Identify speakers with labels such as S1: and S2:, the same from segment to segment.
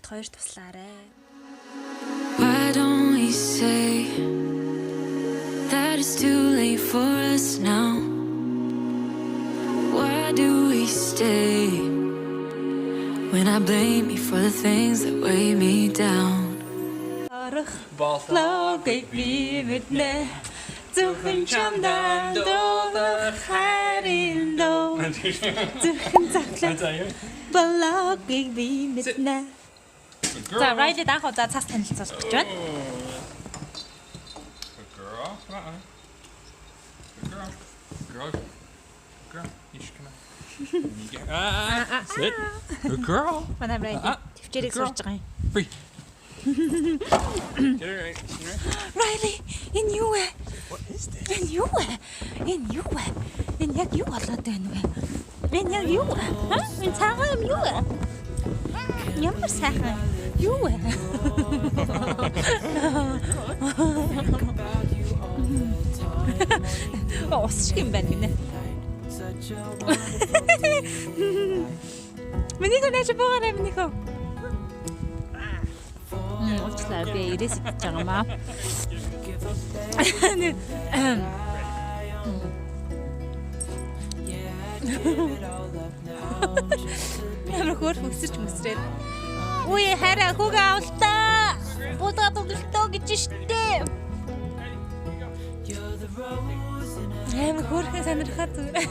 S1: хоёр туслаарай.
S2: Why don't we say that it's too late for us now? Why do we stay when I blame you for the things that weigh me down?
S1: Болоогыг би мэднэ. Зөвхөн чамдан дуулах харин доо. Зөвхөн заглаа. Болоогыг би мэднэ. За, Райли даах удаа цас танилцуулж гэж байна.
S3: Good girl. Come on. Good girl. Girl. Girl. You should come on. Sit. Good girl.
S1: Манай Райли төвчээрийг сурж байгаа юм.
S3: Free. Get her right.
S1: Райли, энэ юу вэ?
S3: What is this?
S1: Энэ юу вэ? Энэ юу вэ? Энэ яг юу болоод байна вэ? Энэ яг юу вэ? Энэ цагаан юм юу вэ? Ямар сайхан юу вэ? Ус шиг юм байна гинэ. Миний гонэж богоорой миний хөө. Уучлаарай би ирээс идэж байгаа маа. Ямар хөр хөсөрч мөсрээд. Үе хараа хүүгээ авалтаа. Будаа тоглолтоо гэж штэ. Ямар хөрхөн сандрахад зүгээр.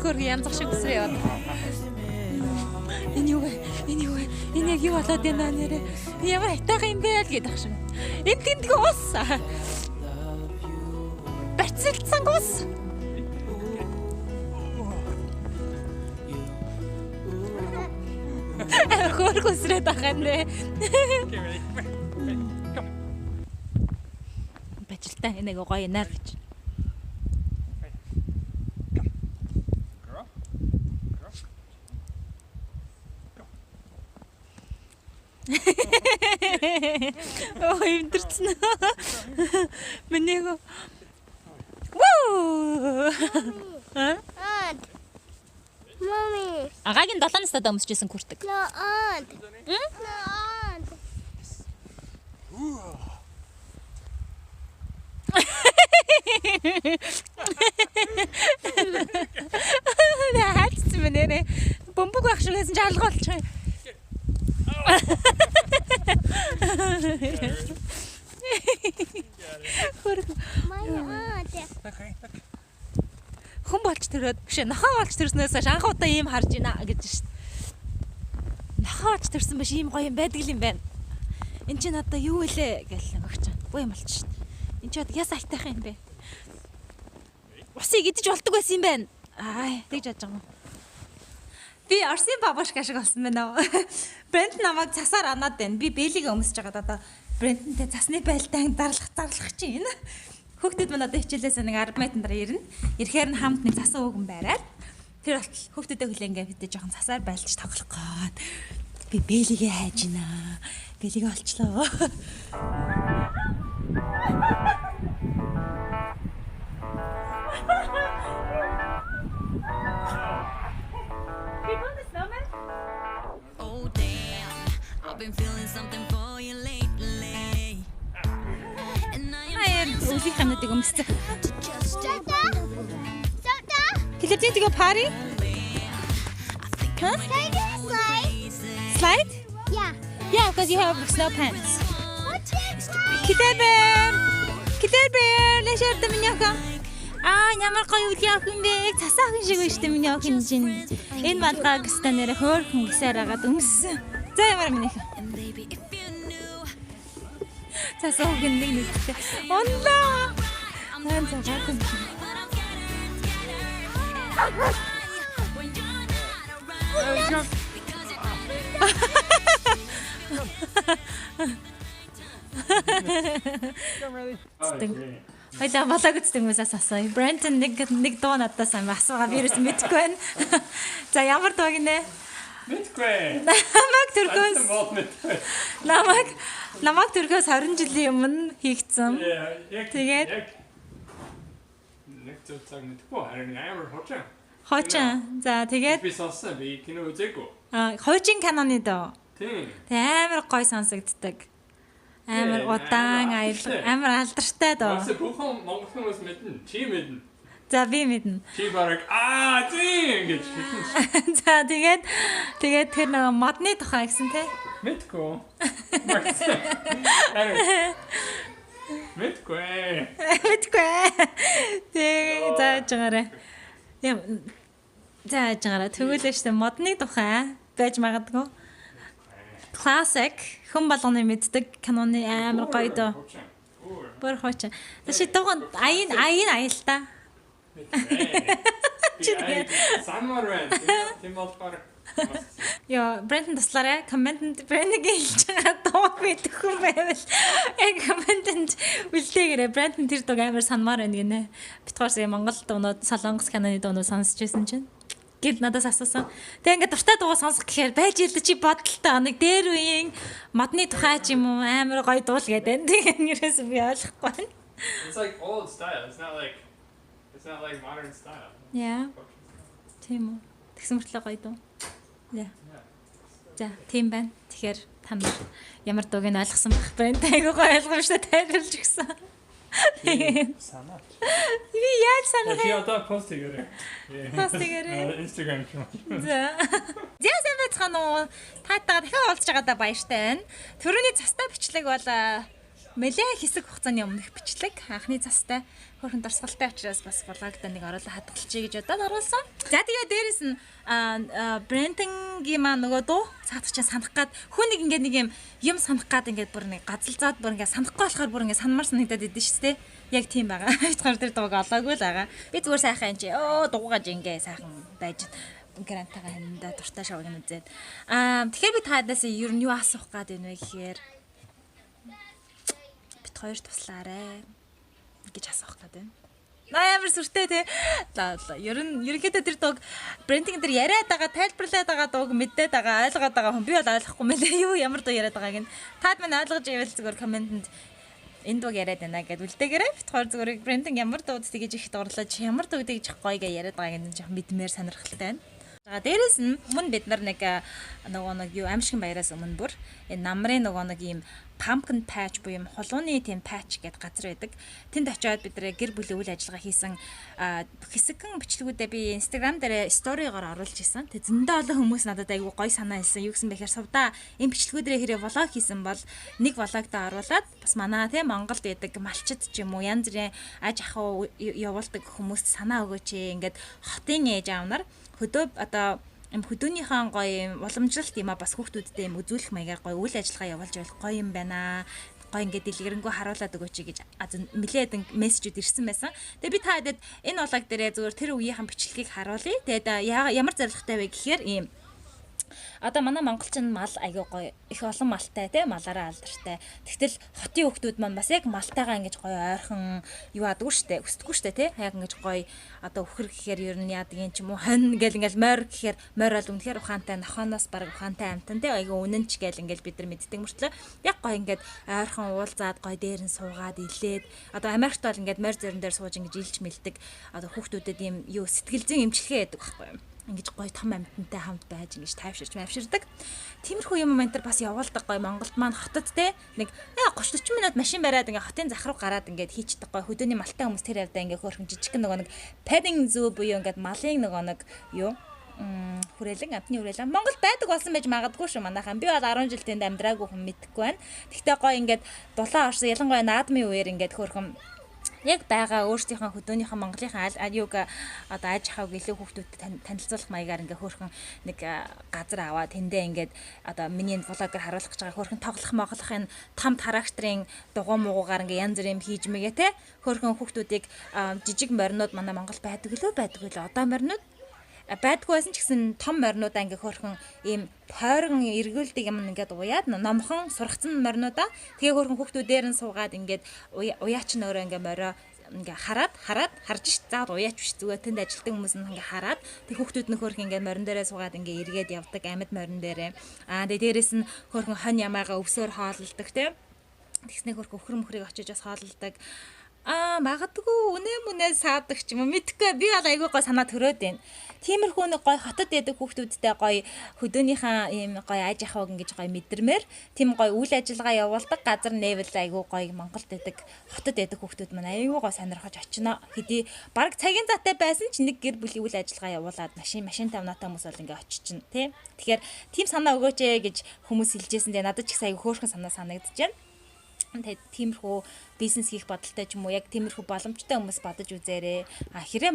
S1: Хөр янзах шиг өсрөө яваад. Энэ юу вэ? Энэ юу вэ? Энэ яг юу болоод байна нэрэ? Ямар хайтайхан юм бэ л гэдэг шиг. Энэ тэндэг ус. Барьцалцсан ус. Хөр өсрээд байгаа нэ. Бажилтаа энийг гоё наар гэж. Oh, имдэрсэн. Миний го. Воо!
S4: Aunt. Mommy.
S1: Агагийн 7 настай өмсөжсэн хүртэг.
S4: No aunt. No aunt.
S1: Хаац мэнэ. Бомбог байх шиг байсан жаалга болчих.
S4: My aunt.
S3: Okay.
S1: Хүн болж төрөөд биш нохоо болж төрснөөс анх удаа ийм харж байна гэж шít. Нохоо болж төрсөн биш ийм гоё юм байдаг юм байна. Энд чинь одоо юу вэ гэл өгч чана. Гоё юм болчих шít. Энд чинь яс айтайхан юм бэ? Усыг идэж болдог байсан юм байна. Аа тэгж яаж байгаа юм. Би Орсын бабушка шиг болсон байна. Брент намайг цасаар анаад байна. Би бэлийг өмсөж байгаад одоо Брентэнтэй цасны байлдаан зарлах чинь. Хүүхдүүд мань одоо хичээлээс нэг 10 минутын дараа ирнэ. Ирэхээр нь хамт нэг цасан ууган бариад тэр болтол хүүхдүүдээ хүлээнгээ бид жоохон цасаар байлж тоглох гээд би бэлигээ хайж байна. Бэлигээ олчлоо.
S2: Oh damn, I've been feeling something for you lately. And I am
S1: Үлийн хамнуудыг өмссөн.
S4: Soda. Soda.
S1: Хэлээд тэгээ пари?
S4: Can I get a slide?
S1: Slide?
S4: Yeah.
S1: Yeah, because you have snow pants.
S4: What's it?
S1: Китабэр. Китабэр лашаад миний охин. Ямар гоё үйл явах юм бэ? Цасаахан шиг байна шүү дээ миний охин чинь. Энэ малгай гэстэ нэрэ хөөрхөн гисээр агаад өмссөн. За ямар миний охин.
S2: and baby, if you knew
S1: Цасаахан нэг нэгтэй. Ондоо. Нан цагаахан. Хоёлаа болоо гэсэн юмсаас асууя. Брентон нэг дуу надаас асуугаа вирус мэдгүй байна. За ямар дуу гинэ?
S3: Мэдгүй.
S1: Намайг төргөөс
S3: Мэдгүй.
S1: намайг төргөөс 20 жилийн өмнө хийгдсэн.
S3: Яг
S1: Тэгээд?
S3: яг нэг цаг мэдгүй харин амар хожаа.
S1: Хоочин. За тэгээд
S3: Би сонссон би кино үзээгүй.
S1: хуучин каноны доо.
S3: Тийм.
S1: Тэг амар гой сонсогддог. Амар удаан аялал амар алдартай доо.
S3: Бас бүхэн монгол хүмүүс мэднэ. Чи мэднэ.
S1: За би мэднэ.
S3: Чи бараг тийм гэж хэлсэн.
S1: За тэгээд тэр нэг модны тухай гэсэн те.
S3: Мэдгүй. Мэдгүй.
S1: Тэг зааж байгаарай. Зааж байгаарай. Тэгвэл штэ модны тухай байж магадгүй. Classic хүн болгоны мэддэг каноны амар гоё доо. Бүр хооч. Тэши дуган аян аялта.
S3: Самарвэн. Тийм болохоор
S1: Яа, Брентон туслаарай. Комментэнд Брентоныг хэлж байгаа дуу мэдэх хүн байвал комментэнд үлдээгээрэй. Брентон тэр дуу амар санамаар байна гинэ. Битгаарс Монгол дуунууд, Солонгос каноны дуунууд сонсч байсан чинь. Гэл надаас асуусан. Тэг ингээд дуртай дуу сонсох гэхээр байж илдэ чи бодолтой нэг дээр үеийн модны тухай ч юм уу амар гоё дуул гэдэг. Тэг нэрээс би ойлгохгүй байна.
S3: it's like old style. It's not like modern style.
S1: Яа. Тийм үү. Тэгсэн мөртлөө гоё дуу. Яа. За, тийм байна. Тэгэхээр та нар ямар дууг нь ойлгосон байх байна. Айгуу гоё ойлгомжтой тайлбарлаж өгсөн.
S3: Санаа.
S1: Би яаж санах
S3: Чи
S1: вэ?
S3: одоо пост хийгээрэй.
S1: Пост хийгээрэй.
S3: Instagram ч юм.
S1: За. Зяасан байцгаана уу? Таатайгаа дахиад уулзж байгаадаа баяртай байна. Төрөний цастай бичлэг бол нэлээ хэсэг хугацааны өмнөх бичлэг. Анхны цастай хөрхөн дурсгалтай учраас бас блогд нэг оруулаа хадгалчихъя гэж бодоод оруулсан. За тэгээ дээрэс нь брендингийн маань нөгөө дуу цаатах чинь санах гад хүн нэг юм санах гад ингээд бүр нэг газалзаад бүр ингээд санахгүй болохоор бүр ингээд санамар санагдаад идэв шүү дээ. Яг тийм байгаа. Битгаар тэр дууг олоогүй л байгаа. Би зүгээр сайхан энэ дуугаж ингээ сайхан байж грантагаа ханьда дуртай шоуг нь үзээд. Тэгэхээр би таадаас ер нь юу асуух гад байна вэ гэхээр бит хоёр туслаарэ гэж асуух гад байна. Амар сүртэй те. Ер нь ерөнхийдөө тэр дууг брендинг дээр яриад байгаа, тайлбарлаад байгаа дууг мэдээд байгаа, ойлгоод байгаа хүн би бол ойлгохгүй мэлээ. Юу ямар дуу яриад байгааг нь таад минь ойлгож ивэл зүгээр комментэнд энэ дууг яриад байна гэд үлдээгээрэй. Битгаар зүгээр брендинг ямар дууд тэгэж их дуурлаа чи ямар дуу тэгж гоё гэ яриад байгааг нь жоохон мэдмээр сонирхолтой байна. За дээрэс нь мөн бид нар нэг юу аимшигын баяраас өмнө бүр энэ намрын нэг ийм pumpkin patch буюу хулууны тийм patch гэдэг газар байдаг. Тэнд очиод бид гэр бүлийн үйл ажиллагаа хийсэн хэсэгэн бичлэгүүдээ би Instagram дээр сторигоор оруулж исэн. Тэг зөндөө олон хүмүүс надад айгүй гоё санаа хэлсэн. Юу гэсэн бэхээр сувда энэ бичлэгүүдээ хэрэг влог хийсэн бол нэг влогтоо оруулаад бас манай тийм Монголд байдаг малчид ч юм уу янз бүрийн аж ахуй явуулдаг хүмүүст санаа өгөөч. Ингээд хотын ээж аав нар хөдөө одоо хөдөөнийхэн гоё уламжлалт юм а бас хүүхдүүдтэй юм үзүүлэх маягаар гоё үйл ажиллагаа явуулж байвал гоё юм байна. Гоё ингээд дэлгэрэнгүй харуулад өгөөч гэж нэлээд мессежүүд ирсэн байсан. Тэгээ би та хэдэд энэ влог дээрээ зүгээр тэр үеийнхэн бичлэгийг харуулъя. Тэгээд ямар зорилготой вэ гэхээр ийм одоо манай монголчин мал аягүй гоё их олон малтай тий малаараа алдартай. Тэгтэл хотын хүүхдүүд маань бас яг малтайгаа ингэж гоё ойрхон юу ядгүй штэ өсдөггүй штэ тий яг ингэж гоё одоо үхэр гэхээр ер нь яадаг юм ч юм уу хонь гэл ингээл морь гэхээр морь бол үнэхээр ухаантай нохоноос баг ухаантай амтан тий аягүй үнэнч гэл ингээл бид нар мэддэг мөртлөө яг гоё ингээд ойрхон уулзаад гоё дээр нь суугаад илээд одоо Америкт бол ингээд морь зөрөн дээр сууж ингэж илж мэлдэг одоо хүүхдүүдэд юм юу сэтгэл зүйн эмчилгээ яадаг байхгүй юм. Ингэж гоё том амьтантай хамт байж ингэж тайвширч мавширдаг. Тиймэрхүү юм моментар бас явуулдаг гоё Монголд маань хотод те нэг 30-40 минут машин бариад ингээ хотын зах руу гараад ингээд хийчихдэг гоё хөдөөний малтай хүмүүс тэр явдаа ингээ хөөрхөн жижиг нэг padding zoo буюу ингээд малын нэг юу хүрээлэн амтны хүрээлэн Монгол байдаг болсон байж магадгүй шүү манайхан. Би бол 10 жил тэнд амьдраагүй хүн мэдэхгүй байна. Тэгтээ гоё ингээд дулаан орсон ялангуяа наадмын үеэр ингээд хөөрхөн яг байгаа өөрсдийнхөө хөдөөнийхөө Монголынхаа аюуг одоо аж ахуйг илүү хүүхдүүдэд танилцуулах маягаар ингээ хөөрхөн нэг газар аваад тэндээ ингээд одоо миний влогоор харуулах гэж байгаа хөөрхөн тоглох моглохын том характерын дугуй муугаар ингээ янз бүрийн хийж мэгээ те хөөрхөн хүүхдүүдийг жижиг моринууд манай Монгол байдаг лөө одоо моринууд байдгүй байсан ч гэсэн том моринуудаа ингээ хөөрхөн ийм тойрон эргүүлдэг юм ингээд уяад номхон сургацсан моринуудаа тэгээ хөөрхөн хүүхдүүдээр нь суугаад ингээд уяач нь өөрөө ингээ морио ингээ хараад харж ш заад уяач биш зүгээр тэнд ажилтдаг хүмүүс нь ингээ хараад тэг хүүхдүүд нь хөөрхөн ингээ морин дээрээ суугаад ингээ эргээд явдаг амьд морин дээрээ тэгээ дээрэс нь хөөрхөн хонь ямаагаа өвсөөр хооллдог те тэгснэ хөөрхөн өхөр мөхрийг очиж бас хооллдог Магадгүй үнэ саадаг ч юм уу мэдхгүй би бол айгүй гой санаа төрөөд байна. Тиймэрхүү нэг гой хотод яадаг хүүхдүүдтэй гой хөдөөнийхөө ийм гой аж ахуйг ингэж гой мэдэрмээр тийм гой үйл ажиллагаа явуулдаг газар нээвэл айгүй гой Монголд яадаг хотод яадаг хүүхдүүд маань айгүй гой сонирхож очино. Хэдий баг цагийн заатай байсан ч нэг гэр бүлийн үйл ажиллагаа явуулаад машинтай унаатай хүмүүс бол ингээ очичин тий. Тэгэхээр тийм санаа өгөөч ээ гэж хүмүүс хэлжсэн. Тэгээ надад ч их айгүй хөөрхөн санаа санагдаж байна. Тэгээд тиймэрхүү бизнес хийх бодолтой ч юм уу яг тиймэрхүү боломжтой хүмүүс бодож үзээрэй. Хэрэг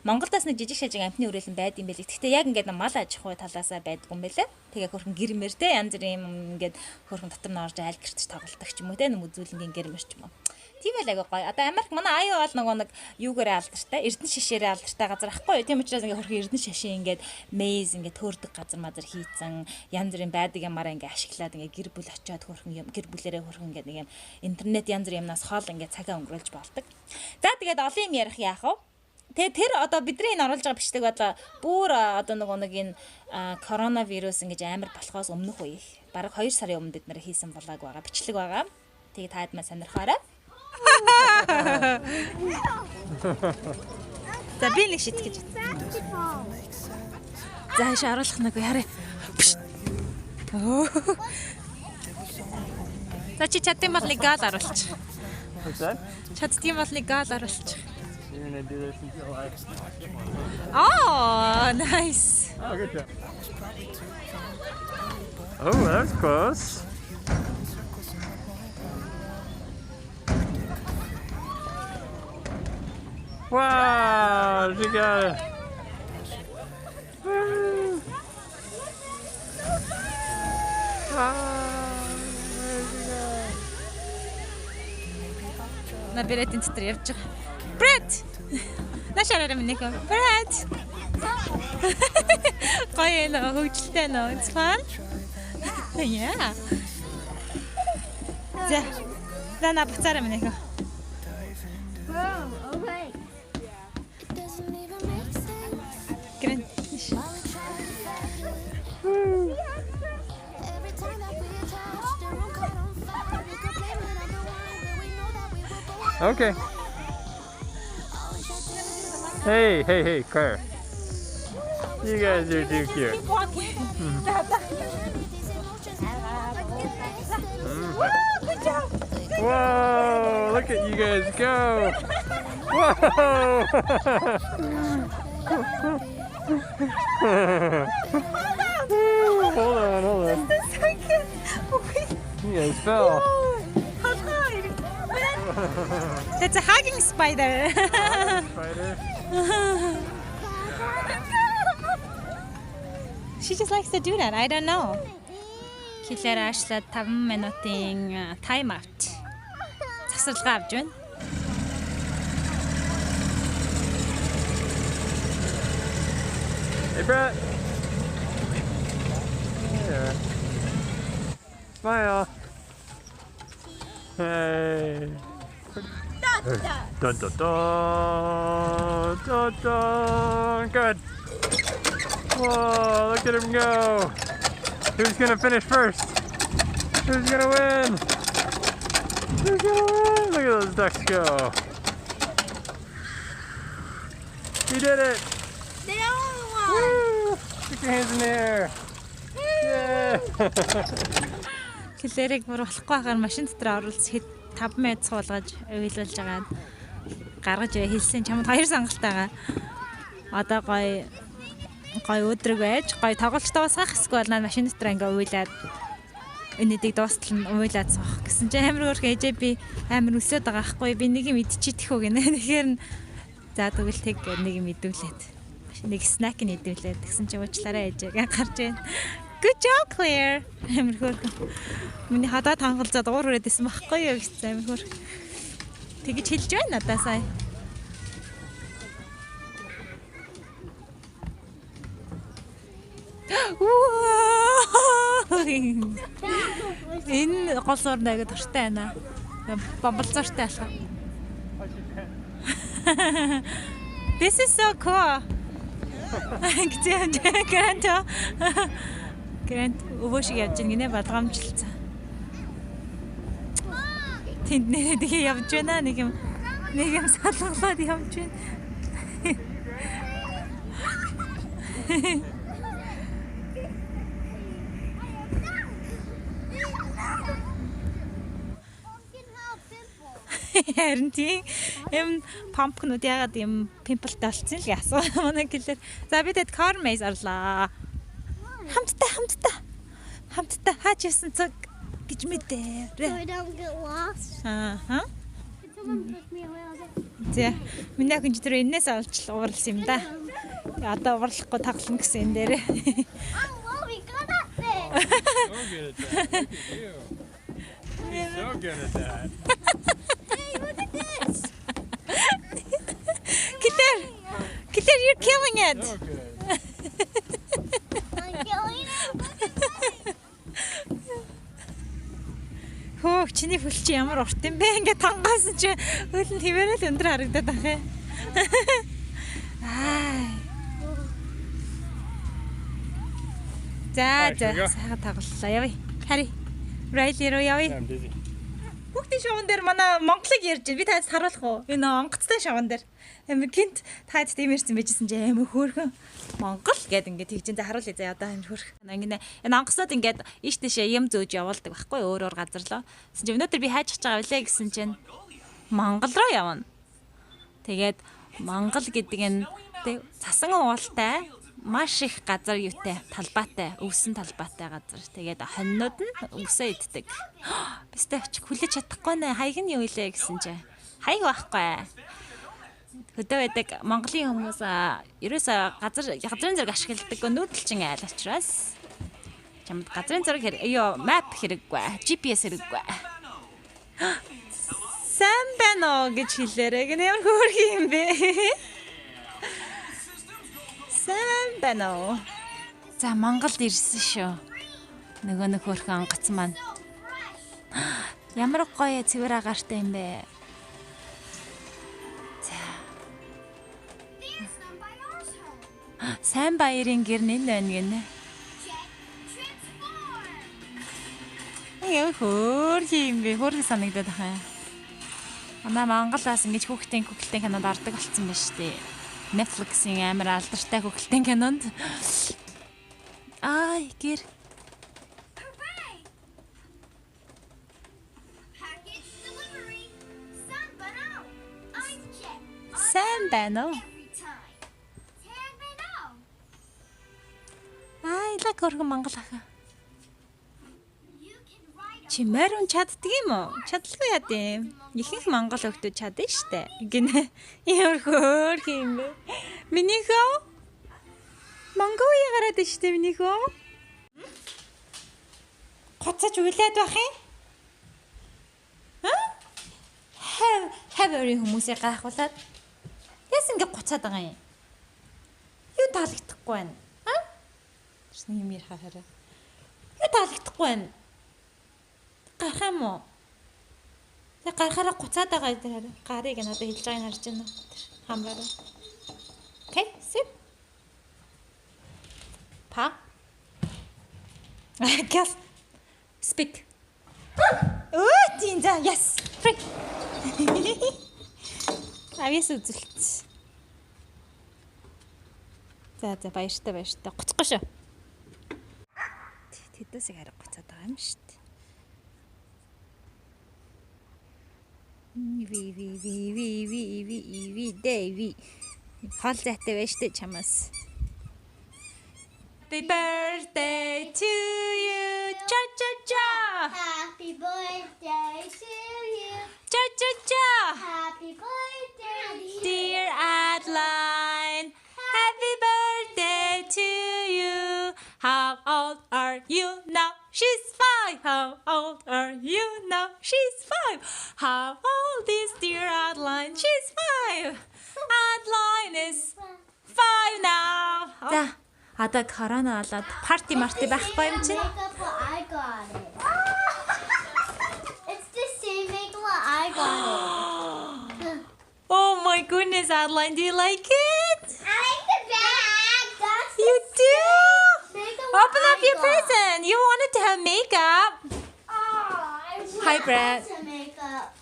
S1: Монголдаас нэг жижиг шажиг амтны үрэлэн байд юм байл. Гэхдээ яг ингээд мал аж ахуй талаасаа байдгүй юм байлаа. Тэгээ хөрхөн гэрмэр те янз бүрийн юм ингээд хөрхөн дотор нь орж айл гэрч тоглолдог ч юм уу те нэг үзүүлэнгийн гэрмэр ч юм уу. Тийм байл айгаа гоё. Одоо Америк манай аюу бол нөгөө нэг юугаараа алдартай, Эрдэнэ шишээрээ алдартай газар ахгүй юу? Тийм учраас ингээ хөрхөн Эрдэнэ шишээ ингээд мейз ингээ төөрдөг газар мазар хийцэн, янз бүрийн байдаг ямаараа ингээ ашиглаад ингээ гэр бүл очиод хөрхөн юм гэр бүлэрээ хөрхөн ингээ нэг юм интернет янз бүрийн юмнаас хоол ингээ цагаа өнгөрүүлж болдог. За тэгээд олон юм ярих яах вэ? Тэгээ тэр одоо бидний энэ оруулж байгаа бичлэг бодлоо бүр одоо нөгөө нэг энэ коронавирус ингэж амар болохоос өмнөх үе. Бараг 2 сарын өмнө бид нэр хийсэн влог байгаа, бичлэг байгаа. Тэгээ таад маань сонирхоорой. За би нэг шит гэж. За хаашаа оруулах нэг хараа. За чи чадсан бол нэг гал оруулчих. Чадсан бол нэг гал оруулчих.
S5: You're gonna do this until I.
S1: Oh, nice.
S5: Oh, good job. Oh, that was close. Wow, she got it. Woo.
S1: На бирэтийн дотор явж байгаа. Brett. Нашаараа минь нэг. Brett. Гоё нөө хөвгөлтэй нөө. It's fun. Yeah. За на буцаараа минь нэг.
S4: Oh, okay.
S2: It doesn't even make sense.
S1: Гэрэн.
S2: Every time that we touch, the room caught on fire. We could blame it on the wine, but we know that we were both.
S5: Okay. Hey, Claire. You guys are too cute. Whoa, look at you guys go. Whoa. Hold on. You guys fell.
S1: That's a hugging spider.
S5: Spider.
S1: She just likes to do that. I don't know. Хэлээр аашлаад 5 минутын тайм аут. Засварга авч байна.
S5: Hey, Brett. Yeah. Smile. Hey. Dun dun dun dun dun. Good. Whoa! Look at him go. Who's gonna finish first? Who's gonna win? Who's gonna win? Look at those ducks go. You did it.
S4: The only one.
S5: Woo! Put your hands in the air. Yeah.
S1: Хэлээрийг бүр болохгүй хагаар машин дотор оруулж 5 минут суулгаж уйлуулж байгаа. Гаргаж хэлсэн чамд 2 сонголтойгаа. Одоо гоё өдрөг байж гоё тоглолтоо сах эсвэл наа машин дотор ингээ уйлаад энэдэг дуустал нь уйлаад суух гэсэн чинь амар өөр ээжээ би амар өсөд байгаа хгүй би нэг юм идчихийдэх үү гэнэ. Тэгэхээр за тэгвэл тэг нэг юм идүүлээд нэг снак нэдүүлээд тэгсэн чинь уучлаарай ээжээ гарч байна. Good job, Claire. Амар хөөрхөн. Миний хадаад хангалзаад уур хүрээдсэн байхгүй юу гэсэн амар хөөрхөн. Тэгэж хэлж байна надаа сая. Энэ гол суурнаа ингэ дуртай байна. Бомболцоортой алхаа. This is so cool. Гэнт өвөөшиг явж гинэ болгоомжлцаа. Тэнд нэ тэгээ явж байна нэг юм. Нэг юм салгалаад явж байна. Харин тийм юм пампкнууд ягаад юм пимплтэй болцсон л яасан манай гэлээр. За би тэгэд corn maze орлаа. Хамтдаа хаач ясан цаг гэж мэдээ.
S4: So I don't get lost.
S1: Аа.
S4: Can someone push me away? I'll get.
S1: За миний охин ч тэр энэс олж ууралсан юм да. Одоо уурлахгүй таглана гэсэн энэ дээр.
S4: Oh, well, we got that thing.
S5: So good at that. Look at you. He's so good at that.
S4: Hey, look at this.
S1: Killer, you're killing it.
S5: So good.
S4: I'm killing it. Look at that.
S1: Хөө чиний хөл чи ямар урт юм бэ? Ингээ тангаасан чи хөл нь хിവэрэл өндөр харагдаад байгаа юм. Аа. За сайхан тоглолоо явъя. Хари. Райли руу явъя.
S5: I'm dizzy.
S1: Хүүхдийн шоуган дээр манай Монголыг ярьж байна. Би таад харуулах уу? Энэ онгоцтой шоуган дээр. Гинт таад тиймэрсэн байжсэн чи амар хөөрхөн Монгол гэд ингээд тэгж энэ харуулъя заа одоо энэ хөөрх. Ингээд энэ онгоцнууд ингээд ийш тийшээ юм зөөж явуулдаг байхгүй өөр газар руу. Гэсэн чи өнөөдөр би хайж байгаа билээ гэсэн чинь Монгол руу явна. Тэгээд Монгол гэдэг энэ цасан уултай маш их газар юутай талбайтай өвсөн талбайтай газар. Тэгээд хоньнууд нь өвсөө иддэг. Бистэ очих хүлээж чадахгүй нэ хаяг нь юу илээ гэсэн чи. Хаяг байхгүй. Хөдөө байдаг Монголын хүмүүс ерөөсөө газрын зэрэг ашигладаг нүүдэлчин айл учраас чамд газрын зэрэг map хэрэггүй, GPS хэрэггүй. Сайн байна уу гэж хэлээрэй. Гэнэ ямар хөөрхи юм бэ? Сайн байна уу? За Монголд ирсэн шүү. Нөгөө нэг хөөрхөн онгоц маань. Ямар гоё цэвэр агаартай юм бэ? Сайн баярын гэр нэн байна гинэ. Яа хөөрхи юм бэ? Хөөрхи санагдаад байгаа юм. Манай Монголоос ингэж хүүхдийн кинонд ордог болсон байна шүү дээ. Netflix-ийн амар алдартай хүүхдийн кинонд. Ай гэр.
S4: Package delivery. Sun banao. I'm check.
S1: Сайн байна уу?
S4: Every time. Tan banao.
S1: Ай лаг хөргөн Монгол ахаа.
S4: You can ride a
S1: Чи морин чаддаг юм уу? Чадлагүй яа гэм. Ихэнх монгол хүмүүс чадна штэ. Гинэ. Ямар хөөрхи юм бэ? Минийхөө Монголыг гараад штэ минийхөө. Гоцож үлээд байх юм? Хавери хүмүүсийг гайхуулаад яс ингэ гоцаад байгаа юм. Юу таалагдахгүй байна? Тэрсний юм ярих хараа. Юу таалагдахгүй байна? Гарах юм уу? Тэг гарахаараа гуцаад байгаа дээр гарыг надад хэлж байгааг харж байна. Хамраа. Окей, sit. Па. Гэл. Speak. Тинза, yes. Free. Авьяас үзэлт. За баяртай. Гоцхгүй шүү. Тэдээсийг хараа гуцаад байгаа юм шүү дээ. Дэви. Хол зайтай байж тээ чамаас. Happy birthday to you. Cha cha cha.
S4: happy birthday to you.
S1: Cha cha cha.
S4: Happy birthday,
S1: Dear Adeline, happy birthday to you. How old are you now? She's 5. How old are you now? She's 5. How old is dear Adeline? She's 5. Adeline is 5 now. За, одоо корона болоод парти байхгүй юм чинь.
S4: Makeup what I got it. It's the same makeup what I got it.
S1: Oh my goodness, Adeline, do you like it?
S4: I like the bag. That's
S1: You do?
S4: makeup
S1: Open up your present. You wanted to have makeup.
S4: Oh, I
S1: Hi, Brad.
S4: To makeup.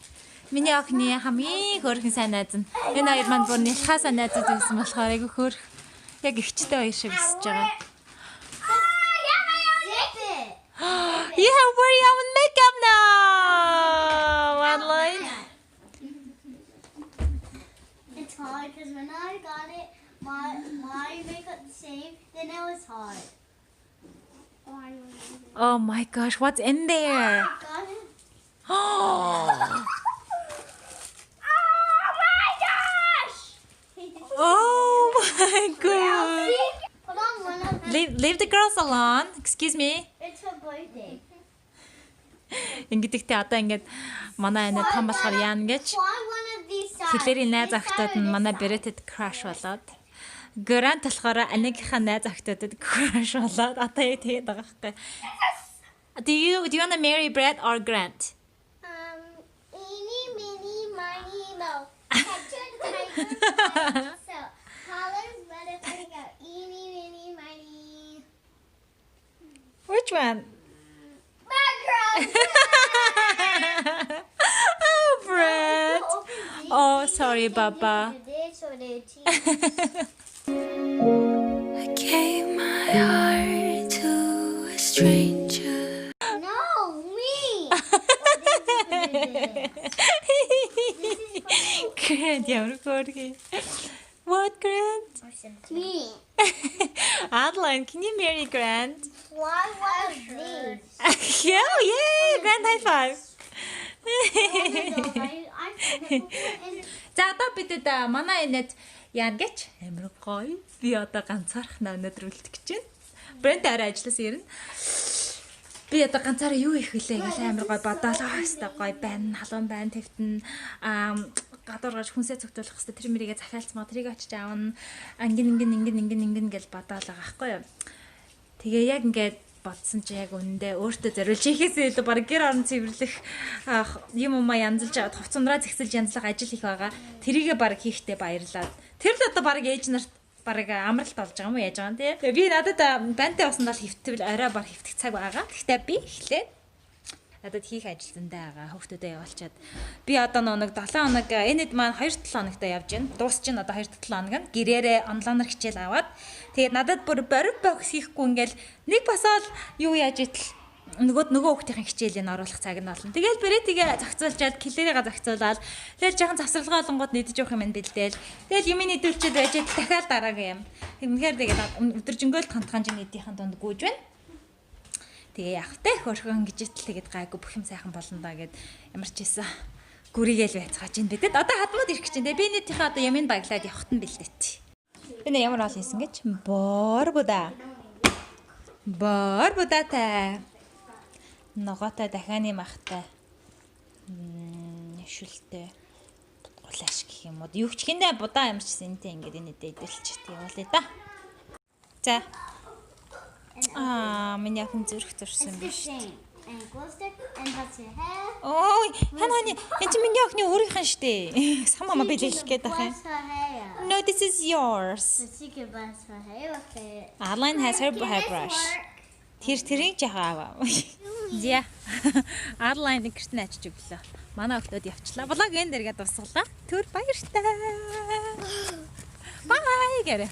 S1: Миний охины хамгийн хөөрхөн сайн найз нь. Энэ хоёр манд бүр нялхаасаа найзууд байсан болохоор айгүй хөөрх. Яг эгчтэй хоёр шиг өсөж байгаа. You have very own makeup now, Adeline.
S4: It's hard because when I got it, my makeup the same, then it was hard.
S1: Oh my gosh, what's in there?
S4: Got it?
S1: Oh,
S4: Oh my gosh!
S1: oh my god.
S4: Put on one of them.
S1: Leave the girls alone. Excuse me.
S4: It's her birthday.
S1: Ингэдэгтээ одоо ингээд манай энэ том болохоор яана гэж
S4: Why one of these sides?
S1: Хилэрийн найз охтууд нь манай Брэтэд crush болоод Грант болохоор анигийнхаа найз охтуудад crush болоод одоо яг тэгээд байгаа байхгүй. Do you want to marry Brett or Grant?
S4: Eeny, meeny, miny, mo. So, Holland's better thing out. Eeny, meeny, miny.
S1: Which one?
S4: Background!
S1: Oh, Brett. Oh, sorry, Baba.
S4: This or the cheese.
S2: I gave my heart to a stranger.
S4: No, me!
S1: Grant, ямар хөөрхий. What, Grant?
S4: Me.
S1: Adeline, can you marry Grant?
S4: Why one of these?
S1: Yay! Grant high five. За одоо бидэд манай энэд яа гэж амар гоё. Би одоо ганцаарх өнөдөр үлдэх гэж байна. Брэнд арай ажилласаа ирнэ. Би одоо ганцаараа юу их хэлээ гэж амар гоё бодоолоо хэвээр гоё байна. Халуун байна, твтэн гадуур гаж хүнсээ цогтуулах хэвээр тэр мэрийгээ захиалцмаа тэрийг очиж аавна. Ангин гэж бодоолоо байхгүй юу. Тэгээ яг ингээд бодсон чи яг үндэ өөртөө зориулж хийхээсээ илүү баг гэр орон цэвэрлэх юм янзалж аваад хувцсандраа зэгсэлж янзлах ажил их байгаа. Тэрийгээ баг хийхдээ баярлаад. Тэр л одоо баг ээж нарт баг амралт болж байгаа юм уу яаж байгаа юм тий. Тэгээ би надад бантай усанд бол хөвтөл орой бар хөвтөх цаг байгаа. Гэхдээ би эхлээд надад хийх ажил зөндөө байгаа. Хүүхдүүдэд явуулчаад би одоо нэг 7 хоног энэд маань 2-7 хоногтой явж байна. Дуусч байна одоо 2-7 хоног нь гэрээрээ онлайнаар хичээл аваад тэгээд надад бүр бориг бокс хийхгүй ингээл нэг басаал юу яаж итл нөгөө хүүхдийн хичээлийг оруулах цаг нь болно. Тэгэл брэтэгээ зохицуулчаад килэрийгээ зохицуулаад тэгэл жоохон завсралгаа олонгууд нэдэж явах юм бэлдээл. Тэгэл юм нэдүүлчихэд байж дахиад дараагийн юм. Үнэхээр тэгээд өдөржингөөл хандханжийн нэдийнхэн донд гүйж байна. Тэгээ явах те хөрхөн гэж итэлгээд гайгүй бүх юм сайхан болно да гэд ямар ч байсан гүрийгээл байцгааж ин бидэд одоо хадмууд ирэх гэж байна. Би нийтийнхээ одоо ямын баглаад явахт нь бэлдээт. Би нэ ямар ол хийсэн гэж бор будаа та ногоотой дахианы махтай шүлтэй гулааш гэх юм уу юу ч хиндэ будаа юмчсэн энтэй ингээд энэ дэдэлч явуулъя да. За миний охин зүрх зурсан биш.
S4: And glue stick and that's your hair.
S1: Ой, хань энэ чи миний охины өөрийнх нь штэ. Самаа бэлэглэх гээд байх юм.
S4: Bless her hair.
S1: No, this is yours.
S4: So she can bless her hair with it.
S1: Adeline has her hairbrush. Тэрийг жахаа. Зя. Adeline гэрт нь ачиж өглөө. Манай охтод явчлаа. Блог энэ дээргээ дуусгалаа. Түр баяртай. Bye гэрэ.